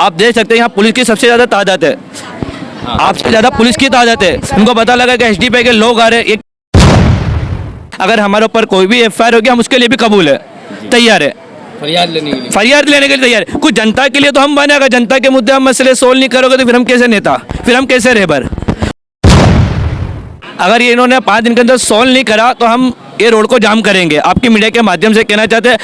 आप देख सकते हैं यहाँ पुलिस की सबसे ज़्यादा तादाद है, आपसे ज़्यादा पुलिस की तादाद है। उनको पता लगा कि एसडीपीआई के लोग आ रहे हैं, अगर हमारे ऊपर कोई भी एफआईआर होगी हम उसके लिए भी कबूल है, तैयार है, फरियाद लेने के लिए तैयार है। कुछ जनता के लिए तो हम बने, अगर जनता के मुद्दे हम मसले सोल्व नहीं करोगे तो फिर हम कैसे नेता, फिर हम कैसे रहबर। अगर ये इन्होंने 5 दिन के अंदर सोल्व नहीं करा तो हम ये रोड को जाम करेंगे। आपकी मीडिया के माध्यम से कहना चाहते हैं,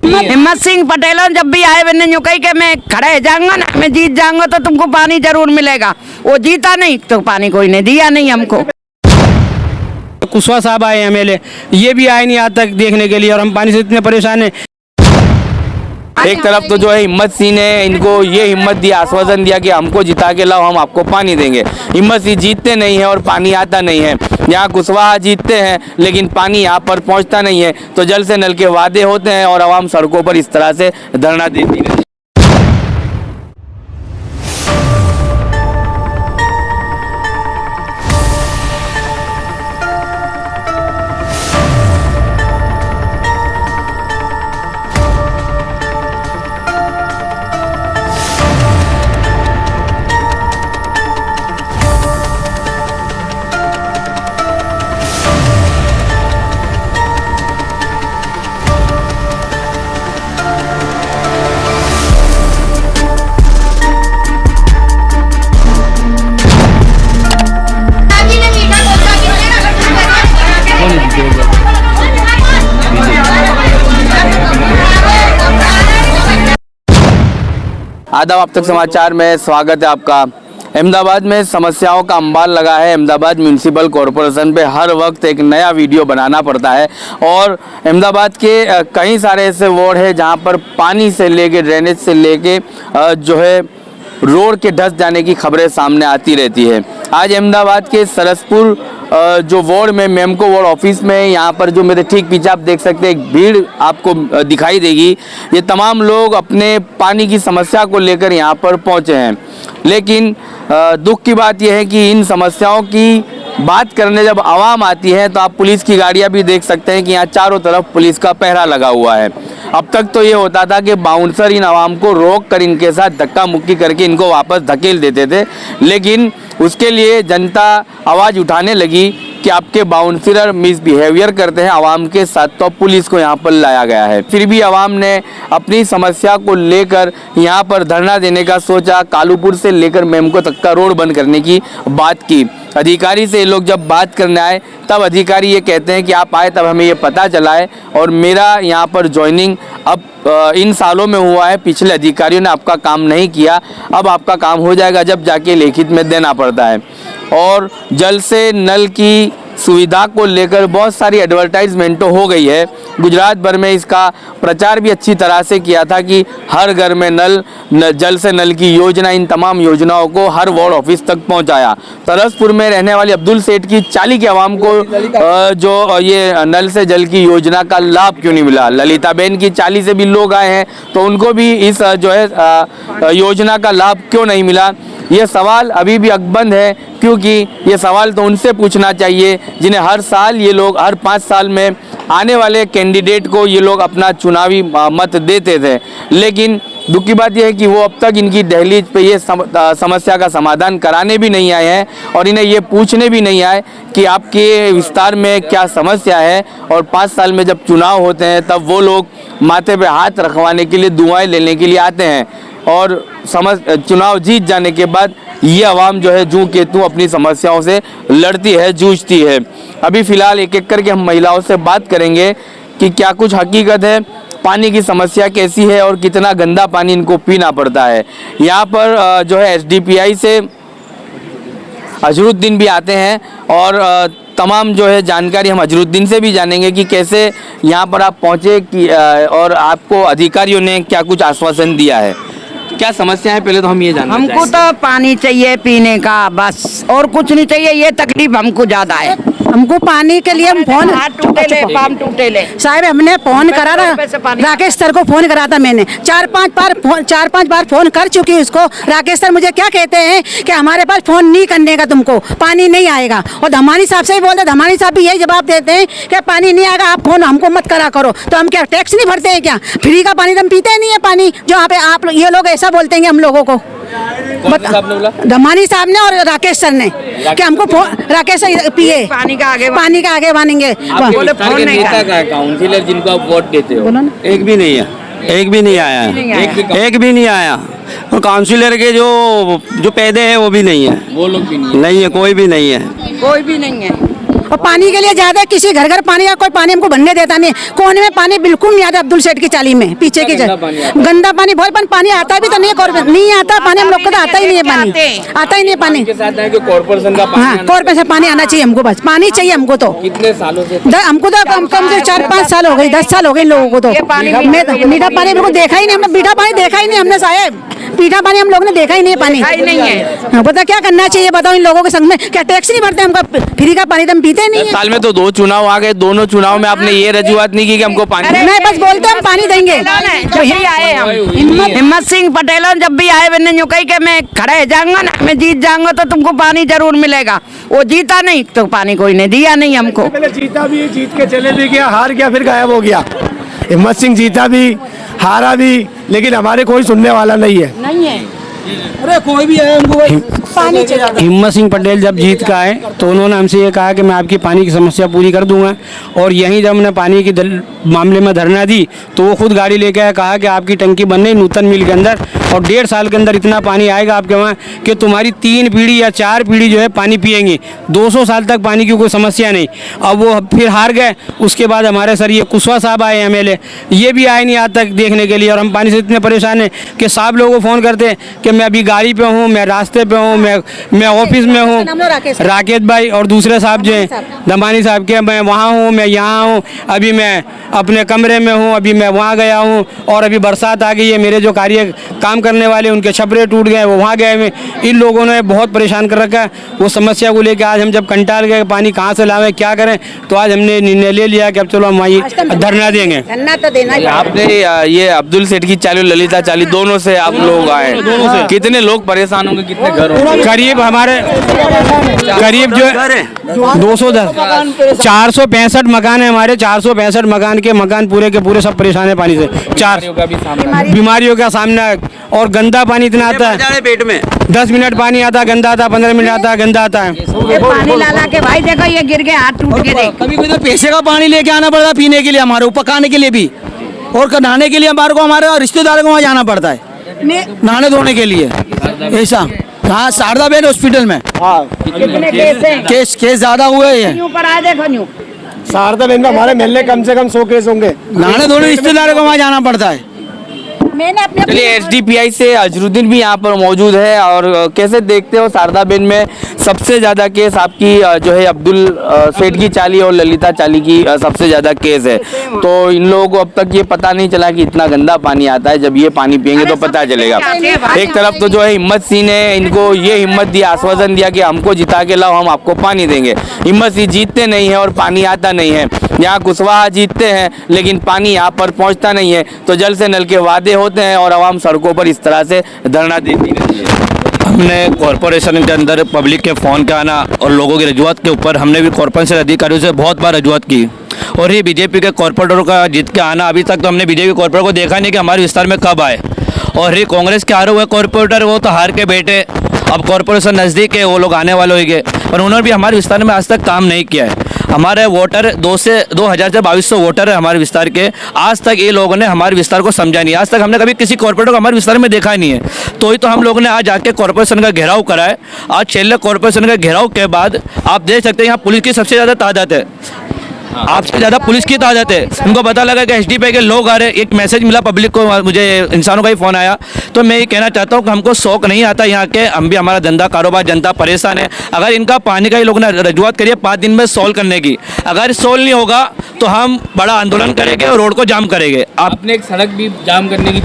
हिम्मत सिंह पटेल जब भी आए मैंने यूँ कही कि मैं खड़े जाऊंगा ना, मैं जीत जाऊंगा तो तुमको पानी जरूर मिलेगा। वो जीता नहीं तो पानी कोई ने दिया नहीं हमको। कुशवाहा साहब आए एमएलए, ये भी आए नहीं आज तक देखने के लिए, और हम पानी से इतने परेशान हैं। एक तरफ तो जो है हिम्मत सिंह ने इनको ये हिम्मत दिया, आश्वासन दिया कि हमको जिता के लाओ, हम आपको पानी देंगे। हिम्मत सिंह जीतते नहीं है और पानी आता नहीं है। यहाँ कुशवाहा जीतते हैं लेकिन पानी यहाँ पर पहुँचता नहीं है। तो जल से नल के वादे होते हैं और आवाम सड़कों पर इस तरह से धरना देती है। आदाब, अब तक समाचार में स्वागत है आपका। अहमदाबाद में समस्याओं का अंबार लगा है। अहमदाबाद म्यूनिसिपल कॉरपोरेशन पे हर वक्त एक नया वीडियो बनाना पड़ता है और अहमदाबाद के कई सारे ऐसे वार्ड हैं जहां पर पानी से लेके ड्रेनेज से लेके जो है रोड के धंस जाने की खबरें सामने आती रहती है। आज अहमदाबाद के सरसपुर जो वार्ड में मेमको वार्ड ऑफिस में, यहाँ पर जो मेरे ठीक पीछे आप देख सकते हैं एक भीड़ आपको दिखाई देगी। ये तमाम लोग अपने पानी की समस्या को लेकर यहाँ पर पहुँचे हैं, लेकिन दुख की बात यह है कि इन समस्याओं की बात करने जब आवाम आती है तो आप पुलिस की गाड़ियाँ भी देख सकते हैं कि यहाँ चारों तरफ पुलिस का पहरा लगा हुआ है। अब तक तो ये होता था कि बाउंसर इन आवाम को रोक कर इनके साथ धक्का मुक्की करके इनको वापस धकेल देते थे, लेकिन उसके लिए जनता आवाज़ उठाने लगी कि आपके बाउंसर मिसबिहेवियर करते हैं आवाम के साथ, तो पुलिस को यहाँ पर लाया गया है। फिर भी आवाम ने अपनी समस्या को लेकर यहाँ पर धरना देने का सोचा। कालूपुर से लेकर मेमको तक का रोड बंद करने की बात की। अधिकारी से ये लोग जब बात करने आए तब अधिकारी ये कहते हैं कि आप आए तब हमें ये पता चला है और मेरा यहाँ पर ज्वाइनिंग अब इन सालों में हुआ है, पिछले अधिकारियों ने आपका काम नहीं किया, अब आपका काम हो जाएगा जब जाके लिखित में देना पड़ता है। और जल से नल की सुविधा को लेकर बहुत सारी एडवर्टाइजमेंट हो गई है। गुजरात भर में इसका प्रचार भी अच्छी तरह से किया था कि हर घर में नल, जल से नल की योजना, इन तमाम योजनाओं को हर वार्ड ऑफिस तक पहुंचाया। सरसपुर में रहने वाली अब्दुल सेठ की 40 के आवाम को जो ये नल से जल की योजना का लाभ क्यों नहीं मिला। ललिता बहन की 40 से भी लोग आए हैं तो उनको भी इस जो है योजना का लाभ क्यों नहीं मिला। ये सवाल अभी भी अकबंद है, क्योंकि ये सवाल तो उनसे पूछना चाहिए जिन्हें हर साल ये लोग, हर 5 साल में आने वाले कैंडिडेट को ये लोग अपना चुनावी मत देते थे। लेकिन दुख की बात यह है कि वो अब तक इनकी दहलीज पे ये समस्या का समाधान कराने भी नहीं आए हैं और इन्हें ये पूछने भी नहीं आए कि आपके विस्तार में क्या समस्या है। और 5 साल में जब चुनाव होते हैं तब वो लोग माथे पे हाथ रखवाने के लिए, दुआएं लेने के लिए आते हैं और चुनाव जीत जाने के बाद ये आवाम जो है जूं के तू अपनी समस्याओं से लड़ती है, जूझती है। अभी फ़िलहाल एक एक करके हम महिलाओं से बात करेंगे कि क्या कुछ हकीकत है, पानी की समस्या कैसी है और कितना गंदा पानी इनको पीना पड़ता है। यहाँ पर जो है एसडीपीआई से अजरुद्दीन भी आते हैं और तमाम जो है जानकारी हम अजरुद्दीन से भी जानेंगे कि कैसे यहाँ पर आप पहुँचे कि और आपको अधिकारियों ने क्या कुछ आश्वासन दिया है, क्या समस्या है, पहले तो हम ये जानना हमको तो पानी चाहिए पीने का, बस और कुछ नहीं चाहिए। ये तकलीफ हमको ज़्यादा है। हमको पानी के लिए हम फोन हाथ टूटे ले, पाम टूटे ले। साहब हमने फोन करा था, रुपए से पानी राकेश सर को फोन करा था मैंने, चार पांच बार फोन कर चुकी हूँ उसको। राकेश सर मुझे क्या कहते हैं कि हमारे पास फोन नहीं करने का, तुमको पानी नहीं आएगा। और धमानी साहब से भी बोलते, धमानी साहब भी यही जवाब देते हैं कि पानी नहीं आएगा, आप फोन हमको मत करा करो। तो हम क्या टैक्स नहीं भरते हैं क्या? फ्री का पानी तो हम पीते नहीं है पानी, जो यहाँ पे आप ये लोग ऐसा बोलते हैं हम लोगों को। धमानी साहब ने और राकेश सर ने कि हमको राकेश सर पिए पानी का आगे मानेंगे। बोले फोन नहीं नेता का काउंसिलर जिनको आप वोट देते हो, एक भी नहीं है, एक भी नहीं आया है, एक भी नहीं आया। और काउंसिलर के जो पैदे हैं वो भी नहीं है, वो लोग भी नहीं नहीं है, कोई भी नहीं है। कोई भी नहीं है। और पानी के लिए ज्यादा किसी घर घर पानी या कोई पानी हमको भरने देता नहीं। कोने में पानी बिल्कुल नहीं आता, अब्दुल सेठ की चाली में पीछे की गंदा पानी बहुत पानी आता भी तो नहीं, नहीं आता पानी, हम लोग को तो आता ही नहीं है पानी, आता ही नहीं है पानी। के साथ है कि कॉर्पोरेशन का हाँ, कॉर्पोरेशन पानी आना चाहिए हमको, बस पानी चाहिए हमको। तो कितने सालों से हमको तो कम से 4-5 साल हो गए, 10 साल हो गए इन लोगों को। तो मीठा पानी बिल्कुल देखा ही नहीं हमने, मीठा पानी देखा ही नहीं हमने साहब, मीठा पानी हम लोग ने देखा ही नहीं है पानी। नहीं है। हाँ, पता क्या करना चाहिए बताओ इन लोगों के संग में? क्या टैक्स नहीं भरते हमका? फ्री का पानी तो हम पीते नहीं है। साल में तो 2 चुनाव आ गए, दोनों चुनाव में आपने ये रजूआत नहीं की कि हमको पानी नहीं, बस बोलते हम पानी देंगे। जब भी आए हम हिम्मत सिंह पटेल जब भी आए, मैंने यूँ कही कि मैं खड़े जाऊंगा ना, मैं जीत जाऊंगा तो तुमको पानी जरूर मिलेगा। वो जीता नहीं तो पानी कोई ने दिया नहीं हमको। पहले जीता भी, जीत के चले भी गया, हार गया, फिर गायब हो गया। हिम्मत सिंह जीता भी, हारा भी, लेकिन हमारे कोई सुनने वाला नहीं है। नहीं है। अरे कोई भी है, हमको पानी चाहिए। हिम्मत सिंह पटेल जब जीत का आए तो उन्होंने हमसे ये कहा कि मैं आपकी पानी की समस्या पूरी कर दूंगा। और यहीं जब हमने पानी की मामले में धरना दी तो वो खुद गाड़ी लेके आया, कहा कि आपकी टंकी बन रही नूतन मिल के अंदर और 1.5 साल के अंदर इतना पानी आएगा आपके वहाँ कि तुम्हारी 3 पीढ़ी या 4 पीढ़ी जो है पानी पिएंगी, 200 साल तक पानी की कोई समस्या नहीं। अब वो फिर हार गए। उसके बाद हमारे सर ये कुशवाहा साहब आए MLA, ये भी आए नहीं आज तक देखने के लिए। और हम पानी से इतने परेशान हैं कि साहब लोगों को फ़ोन करते हैं कि मैं अभी गाड़ी पे हूँ, मैं रास्ते पे हूँ, मैं ऑफिस में हूँ। राकेश भाई और दूसरे साहब जो हैं दमानी साहब के, मैं वहाँ हूँ, मैं यहाँ हूँ, अभी मैं अपने कमरे में हूँ, अभी मैं वहाँ गया हूँ। और अभी बरसात आ गई है, मेरे जो काम करने वाले उनके छपरे टूट गए, वो वहाँ गए हुए। इन लोगों ने बहुत परेशान कर रखा है। वो समस्या को लेकर आज हम जब कंटाल गए पानी कहाँ से लावें, क्या करें, तो आज हमने निर्णय ले लिया कि अब चलो हम वहीं धरना देंगे। धरना तो देना ही आपने ये अब्दुल सेठ की चाली, ललिता चाली, दोनों से आप लोग आए, कितने लोग परेशान होंगे, कितने घर होंगे? करीब हमारे करीब जो 210 465 मकान है हमारे, 465 मकान के पूरे के पूरे सब परेशान है पानी से। 4 बीमारियों का सामना। और गंदा पानी इतना आता है पेट में 10 मिनट पानी आता, गंदा आता, 15 मिनट आता, गंदा आता है। पानी ला के भाई देखो ये गिर के हाथ टूट के देख। कभी कभी तो पैसे का पानी लेके आना पड़ता है पीने के लिए हमारे को, पकाने के लिए भी, और नहाने के लिए हमारे को हमारे रिश्तेदारों को वहाँ जाना पड़ता है नहाने धोने के लिए। ऐसा हाँ, शारदा बेन हॉस्पिटल में केस ज्यादा हुए हैं। ऊपर आए देखो न्यू शारदा बेन में हमारे मिलने कम से कम 100 केस होंगे। नहाने धोने रिश्तेदारों को वहाँ जाना पड़ता है। मैंने अपने चलिए SDPI से अजरुद्दीन भी यहाँ पर मौजूद है। और कैसे देखते हो शारदा बेन में सबसे ज़्यादा केस आपकी जो है अब्दुल सेठ की चाली और ललिता चाली की सबसे ज़्यादा केस है। तो इन लोगों को अब तक ये पता नहीं चला कि इतना गंदा पानी आता है, जब ये पानी पियेंगे तो पता चलेगा। एक तरफ तो जो है हिम्मत सिंह ने इनको ये हिम्मत दिया, आश्वासन दिया कि हमको जिता के लाओ, हम आपको पानी देंगे। हिम्मत सिंह जीतते नहीं है और पानी आता नहीं है। यहाँ कुशवाहा जीतते हैं लेकिन पानी यहाँ पर पहुँचता नहीं है। तो जल से नल के वादे होते हैं और आवाम सड़कों पर इस तरह से धरना देती रहती है। हमने कॉरपोरेशन के अंदर पब्लिक के फ़ोन के आना और लोगों की रजूआत के ऊपर हमने भी कॉरपोरेशन अधिकारियों से बहुत बार रजूआत की। और ये बीजेपी के कॉरपोरेटरों का जीत के आना, अभी तक तो हमने बीजेपी कॉरपोरेटर को देखा नहीं कि हमारे विस्तार में कब आए। और ये कांग्रेस के हारे हुए कॉरपोरेटर, वो तो हार के बैठे, अब कॉरपोरेशन नज़दीक है, वो लोग आने वाले होंगे, पर उन्होंने भी हमारे विस्तार में आज तक काम नहीं किया है। हमारे वोटर 2000 से 2200 वोटर है हमारे विस्तार के। आज तक ये लोगों ने हमारे विस्तार को समझा नहीं। आज तक हमने कभी किसी कॉर्पोरेटर को हमारे विस्तार में देखा ही नहीं है। तो ही तो हम लोगों ने आज आके कॉर्पोरेशन का घेराव करा है। आज छेल्ले कॉर्पोरेशन का घेराव के बाद आप देख सकते हैं यहाँ पुलिस की सबसे ज़्यादा तादाद है, आपसे ज़्यादा पुलिस की तादाद है। उनको पता लगा कि SDPI के लोग आ रहे, एक मैसेज मिला पब्लिक को, मुझे इंसानों का ही फ़ोन आया। तो मैं ये कहना चाहता हूँ कि हमको शौक नहीं आता यहाँ के, हम भी हमारा धंधा कारोबार, जनता परेशान है। अगर इनका पानी का ही लोग ने रजूआत करिए 5 दिन में सॉल्व करने की, अगर सॉल्व नहीं होगा तो हम बड़ा आंदोलन करेंगे और रोड को जाम करेंगे। आपने एक सड़क भी जाम करने की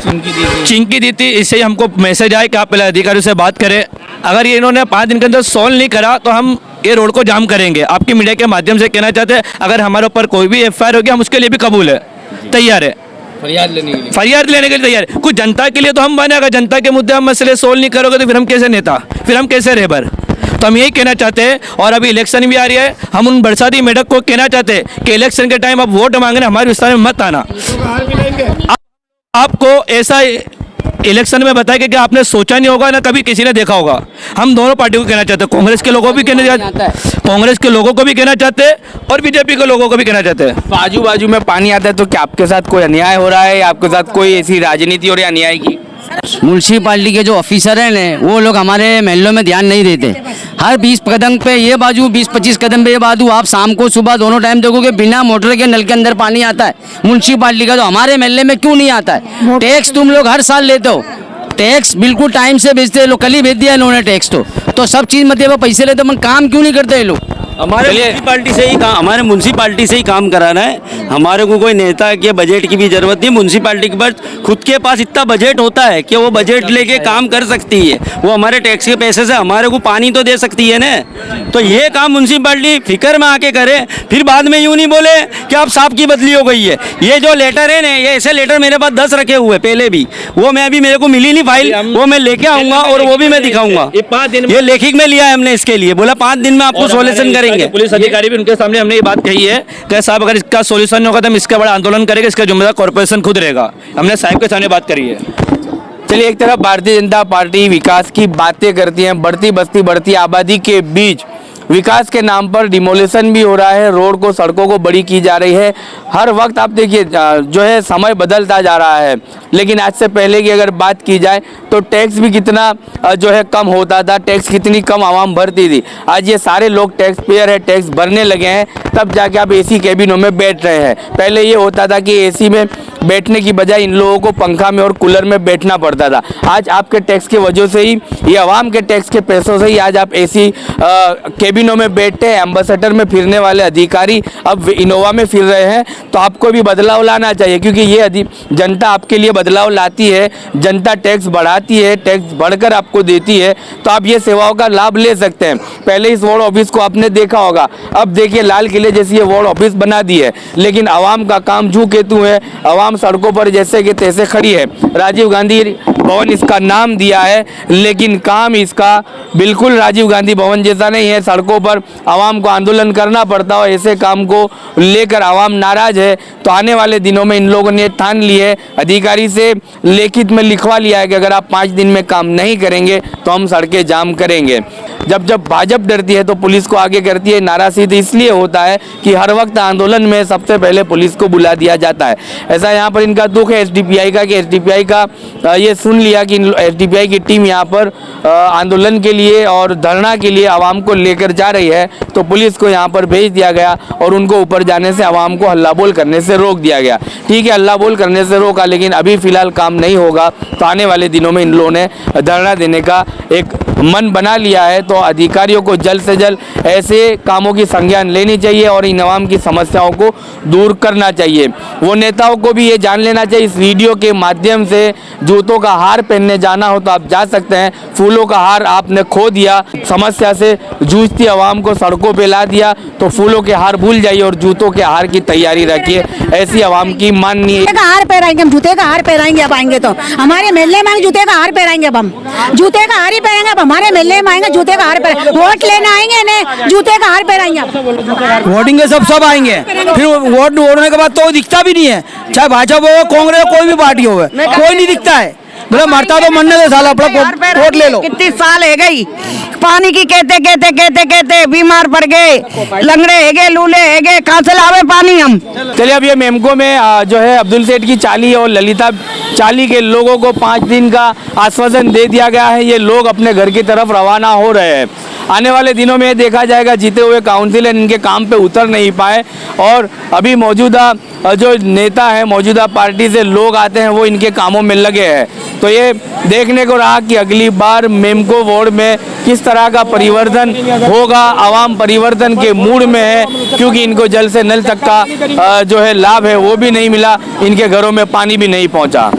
चिंकी दी थी। इससे ही हमको मैसेज आया कि आप पहले अधिकारियों से बात करें। अगर ये इन्होंने 5 दिन के अंदर सॉल्व नहीं करा तो हम ये रोड को जाम करेंगे। आपकी मीडिया के माध्यम से कहना चाहते हैं, अगर हमारे ऊपर कोई भी एफआईआर होगी हम उसके लिए भी कबूल है, तैयार है, फरियाद लेने के लिए तैयार है। कुछ जनता के लिए तो हम बने, अगर जनता के मुद्दे हम मसले सोल्व नहीं करोगे तो फिर हम कैसे नेता, फिर हम कैसे रहबर। तो हम यही कहना चाहते हैं, और अभी इलेक्शन भी आ रही है, हम उन बरसाती मेढक को कहना चाहते हैं कि इलेक्शन के टाइम आप वोट मांगने हमारे विस्तार में मत आना। आपको ऐसा इलेक्शन में बताया कि आपने सोचा नहीं होगा ना कभी किसी ने देखा होगा। हम दोनों पार्टियों को कहना चाहते हैं, कांग्रेस के लोगों को भी कहना चाहते हैं और बीजेपी के लोगों को भी कहना चाहते हैं। बाजू बाजू में पानी आता है तो क्या आपके साथ कोई अन्याय हो रहा है या आपके साथ कोई ऐसी राजनीति हो रही है अन्याय की? म्यूनसिपालिटी के जो ऑफिसर हैं ना वो लोग हमारे महल्लों में ध्यान नहीं देते। हर 20 कदम पे ये बाजू, 20-25 कदम पे ये बाजू, आप शाम को सुबह दोनों टाइम देखोगे बिना मोटर के नल के अंदर पानी आता है म्यूनसिपालिटी का। तो हमारे महल्ले में क्यों नहीं आता है? टैक्स तुम लोग हर साल लेते हो, टैक्स बिल्कुल टाइम से भेजते हैं लोग, कल ही भेज दिया इन्होंने टैक्स। तो सब चीज़ मतलब पैसे लेते, मन काम क्यों नहीं करते ये लोग? हमारे म्यूनसिपालिटी से ही काम कराना है। हमारे को कोई नेता के बजट की भी जरूरत नहीं। म्यूनसिपालिटी के पास खुद के पास इतना बजट होता है कि वो बजट लेके काम कर सकती है। वो हमारे टैक्स के पैसे से हमारे को पानी तो दे सकती है ना। तो ये काम म्यूनसिपालिटी फिक्र में आके करे, फिर बाद में यूँ नहीं बोले कि आप साहब की बदली हो गई है। ये जो लेटर है ना, ये ऐसे लेटर मेरे पास 10 रखे हुए पहले भी, वो मैं अभी मेरे को मिली नहीं फाइल, वो मैं लेके आऊँगा और वो भी मैं दिखाऊँगा। ये लेखिक में लिया है हमने इसके लिए, बोला 5 दिन में आपको सोल्यूशन करेंगे। पुलिस अधिकारी भी उनके सामने हमने ये बात कही है कि साहब अगर इसका सॉल्यूशन नहीं होगा तो हम इसका बड़ा आंदोलन करेंगे, इसका जिम्मेदार कॉर्पोरेशन खुद रहेगा। हमने साहब के सामने बात करी है। चलिए, एक तरफ भारतीय जनता पार्टी विकास की बातें करती है, बढ़ती बस्ती बढ़ती आबादी के बीच विकास के नाम पर डिमोलिशन भी हो रहा है, रोड को सड़कों को बड़ी की जा रही है। हर वक्त आप देखिए जो है समय बदलता जा रहा है, लेकिन आज से पहले की अगर बात की जाए तो टैक्स भी कितना जो है कम होता था, टैक्स कितनी कम आवाम भरती थी। आज ये सारे लोग टैक्स पेयर है, टैक्स भरने लगे हैं, तब जाके आप एसी कैबिनों में बैठ रहे हैं। पहले ये होता था कि एसी में बैठने की बजाय इन लोगों को पंखा में और कूलर में बैठना पड़ता था। आज आपके टैक्स की वजह से ही, ये आवाम के टैक्स के पैसों से ही आज आप एसी कैबिनों में बैठते हैं। एम्बेसडर में फिरने वाले अधिकारी अब इनोवा में फिर रहे हैं। तो आपको भी बदलाव लाना चाहिए, क्योंकि ये जनता आपके लिए बदलाव लाती है। जनता टैक्स बढ़ाती है, टैक्स बढ़कर आपको देती है, तो आप ये सेवाओं का लाभ ले सकते हैं। पहले इस वार्ड ऑफिस को आपने देखा होगा, अब देखिए लाल किले जैसी ये वार्ड ऑफिस बना दी है, लेकिन आवाम का काम जू केतु है। आवाम सड़कों पर जैसे कि तैसे खड़ी है। राजीव गांधी भवन इसका नाम दिया है, लेकिन काम इसका बिल्कुल राजीव गांधी भवन जैसा नहीं है। सड़कों पर आवाम को आंदोलन करना पड़ता है, ऐसे काम को लेकर आवाम नाराज है। तो आने वाले दिनों में इन लोगों ने ठान ली है, अधिकारी से लिखित में लिखवा लिया है कि अगर आप 5 दिन में काम नहीं करेंगे तो हम सड़कें जाम करेंगे। जब भाजपा डरती है तो पुलिस को आगे करती है। नारा सीधे इसलिए होता है कि हर वक्त आंदोलन में सबसे पहले पुलिस को बुला दिया जाता है। ऐसा यहाँ पर इनका दुख है एसडीपीआई का, कि एसडीपीआई का ये सुन लिया कि एसडीपीआई की टीम यहाँ पर आंदोलन के लिए और धरना के लिए आवाम को लेकर जा रही है, तो पुलिस को यहाँ पर भेज दिया गया और उनको ऊपर जाने से, आवाम को हल्ला बोल करने से रोक दिया गया। ठीक है, हल्ला बोल करने से रोका, लेकिन अभी फिलहाल काम नहीं होगा। तो आने वाले दिनों में इन लोगों ने धरना देने का एक मन बना लिया है। तो अधिकारियों को जल्द से जल्द ऐसे कामों की संज्ञान लेनी चाहिए और इन आवाम की समस्याओं को दूर करना चाहिए। वो नेताओं को भी ये जान लेना चाहिए, इस वीडियो के माध्यम से जूतों का हार पहनने जाना हो तो आप जा सकते हैं, फूलों का हार आपने खो दिया, समस्या से जूझती आवाम को सड़कों पे ला दिया, तो फूलों के हार भूल जाइए और जूतों के हार की तैयारी रखिए। ऐसी आवाम की माननीय हार पहनाएंगे हम, जूते का हार पहनाएंगे। अब आएंगे तो हमारे मेले में जूते का हार पहनाएंगे। अब हम जूते का हार ही पहनेंगे। अब हमारे मेले में आएंगे जूते का हार पहने, वोट लेने आएंगे ने जूते का हार पहनाएंगे। वोटिंग के सब आएंगे, फिर वोट होने के बाद तो दिखता भी नहीं है, चाहे भाजपा हो, कांग्रेस हो, कोई भी पार्टी हो, कोई नहीं दिखता है। बोला मरता तो मरने दो साला, अपना वोट ले लो। कितनी साल है गई पानी की कहते बीमार पड़ गए, लंगड़े है गए, लूले है गए, कहाँ से लावे पानी हम। चलिए, अब ये मेमको में जो है अब्दुल सेठ की चाली और ललिता चाली के लोगों को 5 दिन का आश्वासन दे दिया गया है। ये लोग अपने घर की तरफ रवाना हो रहे हैं। आने वाले दिनों में देखा जाएगा, जीते हुए काउंसिलर इनके काम पे उतर नहीं पाए और अभी मौजूदा जो नेता है, मौजूदा पार्टी से लोग आते हैं, वो इनके कामों में लगे हैं। तो ये देखने को रहा कि अगली बार मेमको वार्ड में किस तरह का परिवर्तन होगा। आवाम परिवर्तन के मूड में है, क्योंकि इनको जल से नल तक का जो है लाभ है वो भी नहीं मिला, इनके घरों में पानी भी नहीं पहुंचा।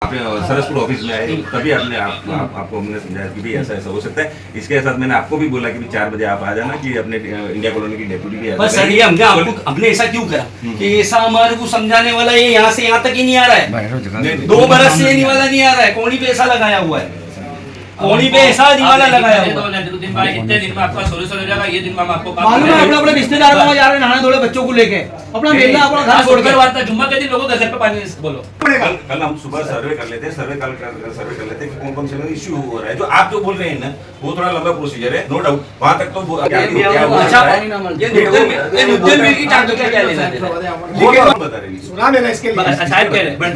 आपने सरसपुर ऑफिस में आए तभी आपको हमने समझाया कि भी ऐसा ऐसा हो सकता है। इसके साथ मैंने आपको भी बोला कि भी 4 बजे आप आ जाना कि अपने इंडिया कॉलोनी की डेप्यूटी भी बस सर ये हमने ऐसा क्यों करा कि ऐसा हमारे को समझाने वाला ये यहाँ से यहाँ तक ही नहीं आ रहा है, 2 बरस से ये वाला नहीं आ रहा है, कोनी पे ऐसा लगाया हुआ है, कोनी पे ऐसा निवाला लगाया हुआ है। इतने दिन में आपका सोल्यूशन हो जाएगा, ये दिन में हम आपको मालूम है अपने रिश्तेदार वहाँ जा रहे हैं नहाने धोने बच्चों को लेके, अपना मेला अपना घर छोड़ कर जुम्मा के दिन लोगों के घर पे पानी बोलो। कल हम सुबह सर्वे कर लेते हैं, सर्वे कर लेते हैं कि कौन कौन से इश्यू हो रहा है। जो आप जो बोल रहे हैं ना वो थोड़ा लंबा प्रोसीजर है, नो डाउट। वहां तक तो ये नुद्दन मिल की चार्ज क्या लेना देना बता रहे हैं। साहब कह रहे हैं